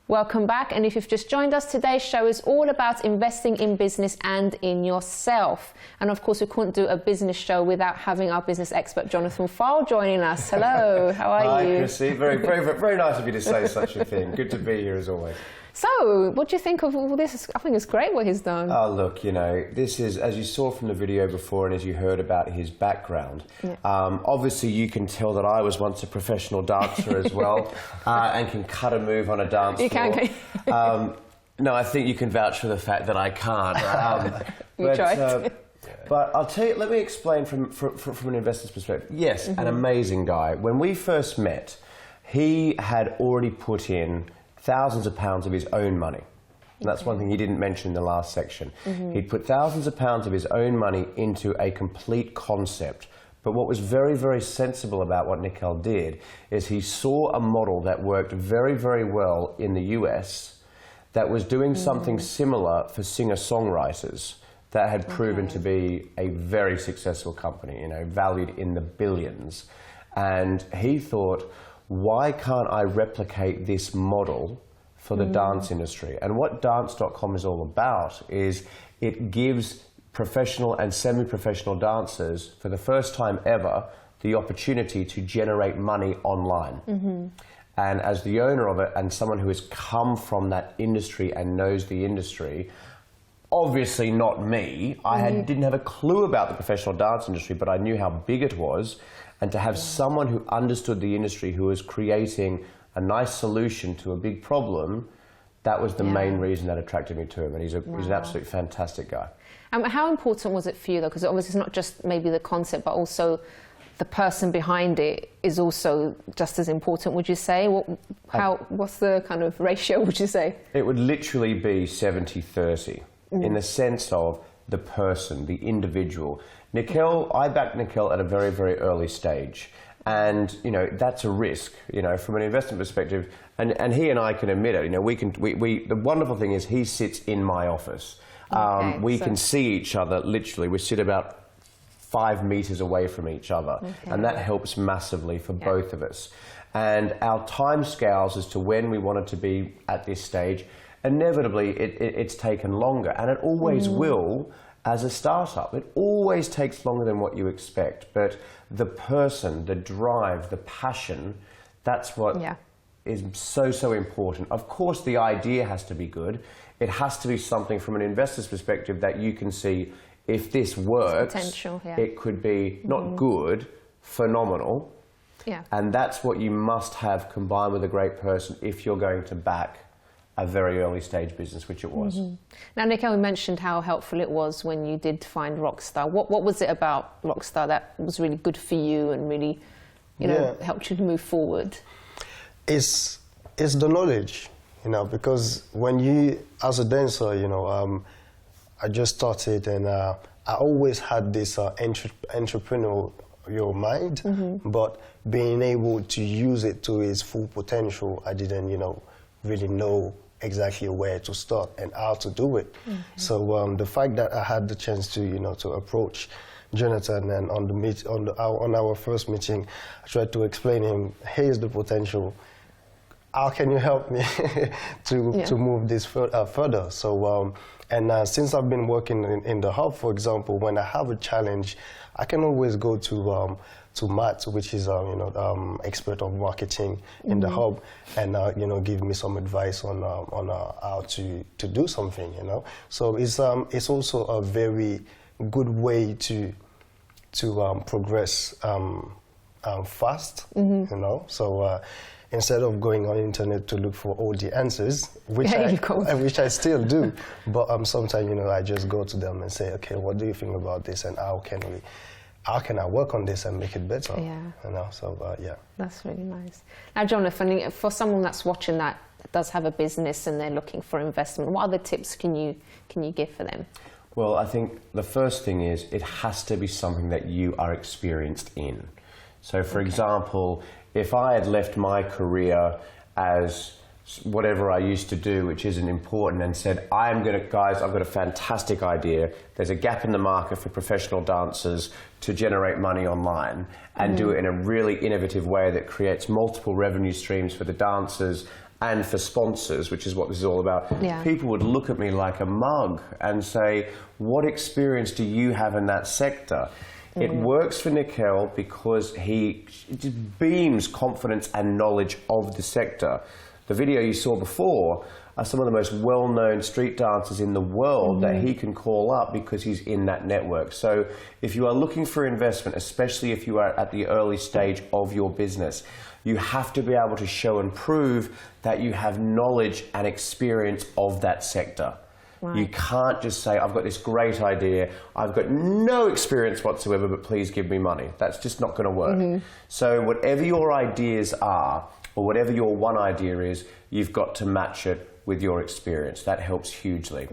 Welcome back, and if you've just joined us, today's show is all about investing in business and in yourself. And of course, we couldn't do a business show without having our business expert, Jonathan Fowle, joining us. Hello, how are you? Hi, Chrissy. Very nice of you to say such a thing. Good to be here as always. So, what do you think of all this? I think it's great what he's done. Oh, look, you know, this is, as you saw from the video before and as you heard about his background, obviously you can tell that I was once a professional dancer as well and can cut a move on a dance floor. No, I think you can vouch for the fact that I can't. You tried. But I'll tell you, let me explain from an investor's perspective. Yes, an amazing guy. When we first met, he had already put in thousands of pounds of his own money. And that's one thing he didn't mention in the last section. He'd put thousands of pounds of his own money into a complete concept. But what was very, very sensible about what Nickel did is he saw a model that worked very, very well in the US that was doing something similar for singer-songwriters that had proven to be a very successful company, you know, valued in the billions. And he thought, why can't I replicate this model for the dance industry? And what dance.com is all about is it gives professional and semi-professional dancers, for the first time ever, the opportunity to generate money online. And as the owner of it and someone who has come from that industry and knows the industry, obviously not me, I didn't have a clue about the professional dance industry, but I knew how big it was. And to have someone who understood the industry, who was creating a nice solution to a big problem, that was the main reason that attracted me to him. And he's an absolutely fantastic guy. How important was it for you, though? Because obviously it's not just maybe the concept, but also the person behind it is also just as important, would you say? What's the kind of ratio, would you say? It would literally be 70-30 in the sense of the person, the individual. Nickel, I backed Nickel at a very, very early stage. And, you know, that's a risk, you know, from an investment perspective. And he and I can admit it. You know, the wonderful thing is he sits in my office. We can see each other, literally. We sit about 5 meters away from each other. And that helps massively for both of us. And our time scales as to when we wanted to be at this stage, inevitably it's taken longer. And it always will. As a startup, it always takes longer than what you expect, but the person, the drive, the passion, that's what is so important. Of course, the idea has to be good. It has to be something from an investor's perspective that you can see, if this works, it could be not good, phenomenal. And that's what you must have combined with a great person if you're going to back a very early stage business, which it was. Now, Nickel, you mentioned how helpful it was when you did find Rockstar. What was it about Rockstar that was really good for you and really, you know, helped you to move forward? It's the knowledge, you know, because when you, as a dancer, you know, I just started and I always had this entrepreneurial mind, but being able to use it to its full potential, I didn't, you know, really know exactly where to start and how to do it. So the fact that I had the chance to, you know, to approach Jonathan, and on our first meeting, I tried to explain him, here's the potential. How can you help me to move this further? So since I've been working in the hub, for example, when I have a challenge, I can always go to Matt, which is expert of marketing in the hub, and you know, give me some advice on how to do something. You know, so it's also a very good way to progress fast. You know, so. Instead of going on the internet to look for all the answers, which I still do, but sometimes, you know, I just go to them and say, okay, what do you think about this, and how can I work on this and make it better? You know, so That's really nice. Now, Jonathan, for someone that's watching that does have a business and they're looking for investment, what other tips can you give for them? Well, I think the first thing is it has to be something that you are experienced in. So, for example, if I had left my career as whatever I used to do, which isn't important, and said, guys, I've got a fantastic idea. There's a gap in the market for professional dancers to generate money online and do it in a really innovative way that creates multiple revenue streams for the dancers and for sponsors, which is what this is all about, Yeah. people would look at me like a mug and say, what experience do you have in that sector? It works for Nickel because he just beams confidence and knowledge of the sector. The video you saw before are some of the most well-known street dancers in the world that he can call up because he's in that network. So if you are looking for investment, especially if you are at the early stage of your business, you have to be able to show and prove that you have knowledge and experience of that sector. Right. You can't just say, I've got this great idea, I've got no experience whatsoever, but please give me money. That's just not going to work. So whatever your ideas are, or whatever your one idea is, you've got to match it with your experience. That helps hugely.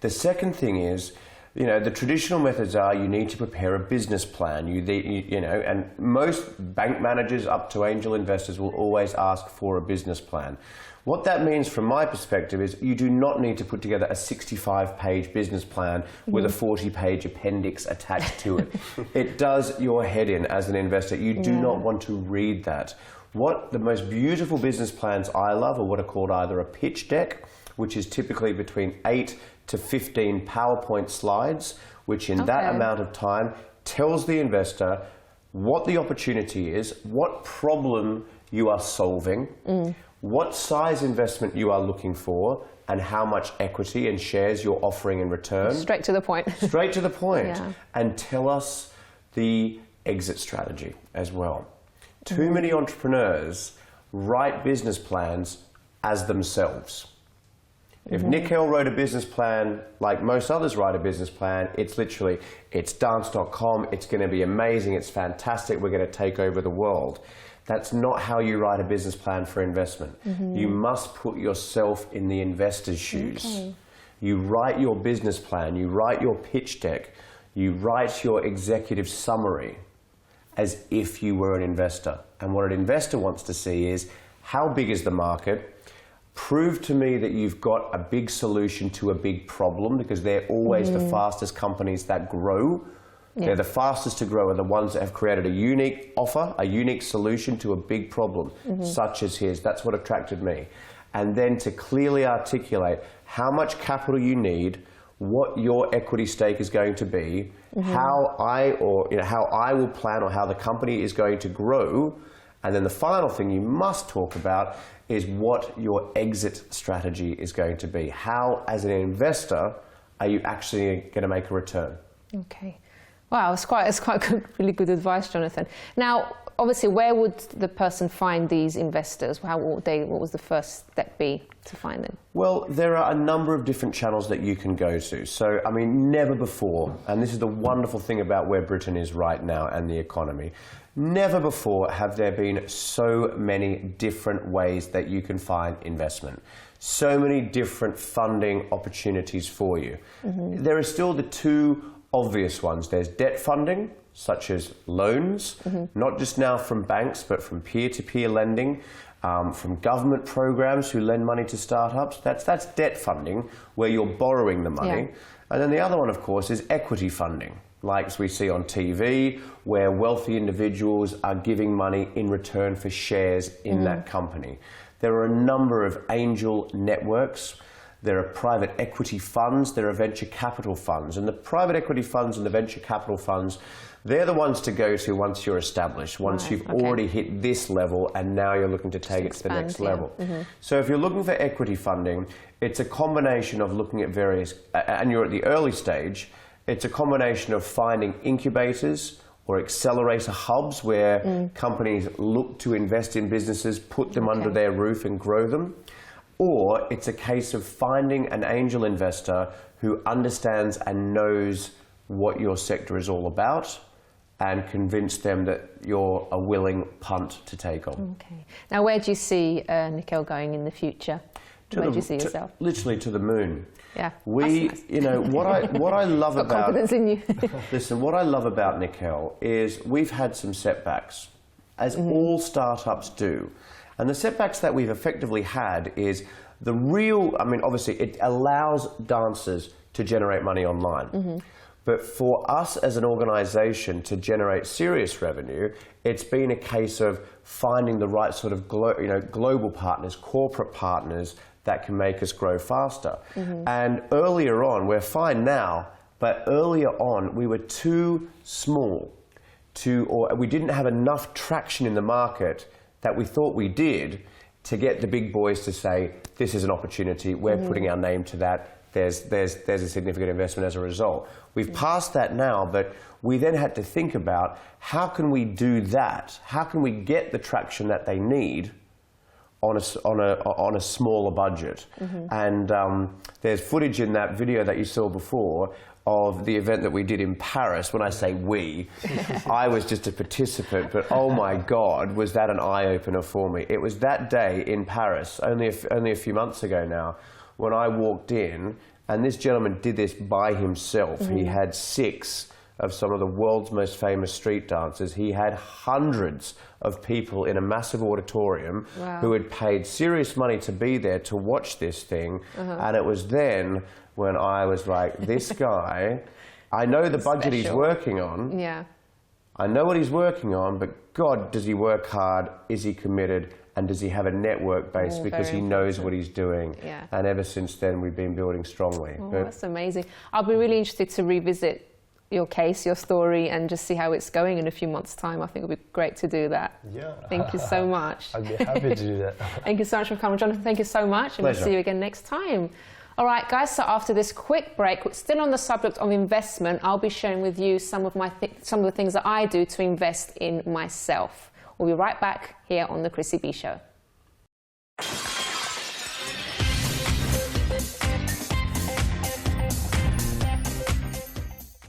The second thing is, you know, the traditional methods are you need to prepare a business plan. You know, and most bank managers up to angel investors will always ask for a business plan. What that means from my perspective is you do not need to put together a 65-page business plan with a 40-page appendix attached to it. It does your head in as an investor. You do not want to read that. What the most beautiful business plans I love are what are called either a pitch deck, which is typically between 8 to 15 PowerPoint slides, which in that amount of time tells the investor what the opportunity is, what problem you are solving, what size investment you are looking for, and how much equity and shares you're offering in return. Straight to the point. Straight to the point. Yeah. And tell us the exit strategy as well. Too many entrepreneurs write business plans as themselves. If Nick Hill wrote a business plan like most others write a business plan, it's literally, it's dance.com, it's going to be amazing, it's fantastic, we're going to take over the world. That's not how you write a business plan for investment. You must put yourself in the investor's shoes. You write your business plan, you write your pitch deck, you write your executive summary as if you were an investor. And what an investor wants to see is, how big is the market? Prove to me that you've got a big solution to a big problem, because they're always the fastest companies that grow. They're the fastest to grow, are the ones that have created a unique offer, a unique solution to a big problem, such as his. That's what attracted me. And then to clearly articulate how much capital you need, what your equity stake is going to be, how I will plan, or how the company is going to grow. And then the final thing you must talk about is what your exit strategy is going to be. How, as an investor, are you actually going to make a return? Okay. Wow, it's quite good, really good advice, Jonathan. Now, obviously, where would the person find these investors? What was the first step be to find them? Well, there are a number of different channels that you can go to. So, I mean, never before, and this is the wonderful thing about where Britain is right now and the economy, never before have there been so many different ways that you can find investment. So many different funding opportunities for you. There are still the two obvious ones. There's debt funding, such as loans, not just now from banks, but from peer-to-peer lending, from government programs who lend money to startups. That's debt funding, where you're borrowing the money. And then the other one, of course, is equity funding, like we see on TV, where wealthy individuals are giving money in return for shares in that company. There are a number of angel networks. There are private equity funds, there are venture capital funds. And the private equity funds and the venture capital funds, they're the ones to go to once you're established, once you've already hit this level and now you're looking to take it to the next level. So if you're looking for equity funding, it's a combination of looking at various, and you're at the early stage, it's a combination of finding incubators or accelerator hubs where companies look to invest in businesses, put them under their roof and grow them. Or it's a case of finding an angel investor who understands and knows what your sector is all about and convince them that you're a willing punt to take on. Okay. Now, where do you see Nickel going in the future? Where do you see yourself? Literally to the moon. Yeah, we, that's nice. you know, what I love Got about confidence in you. listen, what I love about Nickel is we've had some setbacks, as all startups do. And the setbacks that we've effectively had is the real, I mean, obviously it allows dancers to generate money online. But for us as an organization to generate serious revenue, it's been a case of finding the right sort of global partners, corporate partners that can make us grow faster. And earlier on, we're fine now, but earlier on we were too small or we didn't have enough traction in the market that we thought we did to get the big boys to say, this is an opportunity, we're putting our name to that, there's a significant investment as a result. We've passed that now, but we then had to think about how can we do that? How can we get the traction that they need on a smaller budget? And there's footage in that video that you saw before of the event that we did in Paris. When I say we, I was just a participant, but oh my God, was that an eye-opener for me. It was that day in Paris, only a few months ago now, when I walked in, and this gentleman did this by himself. He had 6 of some of the world's most famous street dancers. He had hundreds of people in a massive auditorium who had paid serious money to be there to watch this thing. And it was then when I was like, this guy, I know the budget he's working on. Yeah. I know what he's working on, but God, does he work hard? Is he committed? And does he have a network base because he knows what he's doing? Yeah. And ever since then, we've been building strongly. Oh, that's amazing. I'll be really interested to revisit your case, your story, and just see how it's going in a few months' time. I think it would be great to do that. Yeah. Thank you so much. I'd be happy to do that. Thank you so much for coming, Jonathan. Thank you so much, and we'll see you again next time. All right, guys, so after this quick break, still on the subject of investment, I'll be sharing with you some of the things that I do to invest in myself. We'll be right back here on The Chrissy B Show.